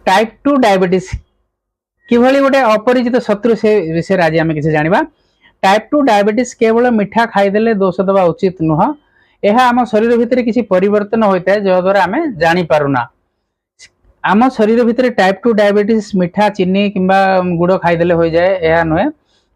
Type 2 diabetes किभली गोटे अपरिचित शत्रु से विषय आज आम किसी जाना। टाइप 2 डायबिटीज केवल मिठा खाईदेले दोष दबा उचित नुह, यह आम शरीर भितर किसी परिवर्तन होता है जद्वारा आम जापरुना। आम शरीर भितर टाइप 2 डायबिटीज मिठा चीनी किंबा गुड़ खाईदेले हो जाए यह नुहे,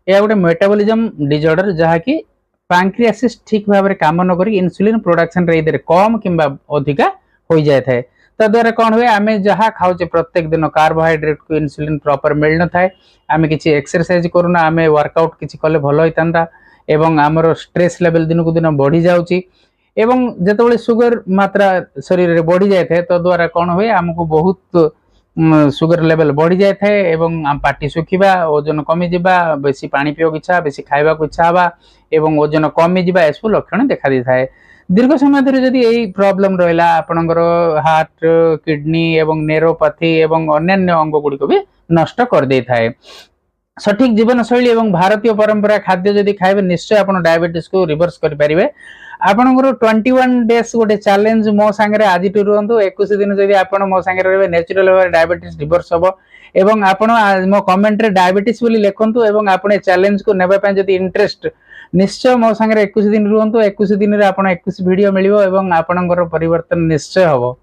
यह गोटे मेटाबॉलिज्म डिजॉर्डर जहाँकि पैंक्रियासिस ठीक भाव में काम न करी इन्सुलिन प्रोडक्शन रे कम किंबा अधिका हो जाए। तद्वारा कौन हुए आम जहाँ खाऊे प्रत्येक दिन कार्बोहाइड्रेट को इन्सुलिन प्रॉपर मिल न थाए, आम किसी एक्सरसाइज करूना, आम वर्कआउट किसी कले भल होता एवं आमर स्ट्रेस लेवल दिन को दिन बढ़ी जाऊँगी एवं जितेबाला सुगर मात्रा शरीर में बढ़ी जाए तद्वारा कौन हुए आमको बहुत सुगर लेवल बढ़ी जाए एवं पार्टी सुखा, ओजन कमी जा, बेसी पानी पीवा इच्छा, बेसी खावा इच्छा हवा एवं ओजन कमी जा, यह लक्षण देखा दी थाए। दीर्घ समय धरी जदि यही प्रॉब्लम रहा आपणकर हार्ट किडनी एवं नेरोपैथी एवं अन्य अंग गुड़िक भी नष्ट कर दे थाए। सठिक जीवन शैली एवं भारतीय परंपरा खाद्य जदि खाइबे निश्चय आपण डायबिटीज को रिवर्स कर पारिबे। आपणकर 21 डेज गोटे चैलेंज मो सांगे आज रुहतु 21 दिन जदि आपण मो सांगे रहे नेचुरल डायबिटीज रिवर्स हम एवं आपण मो कमेंट रे डायबिटीज बोली लिखंतु एवं आपण चैलेंज को नेबा पय जदि इंटरेस्ट निश्चय मो सांगे 21 दिन रुहतु। 21 दिन रे आपण 21 वीडियो मिलिबो एवं आपणकर परिवर्तन निश्चय हबो।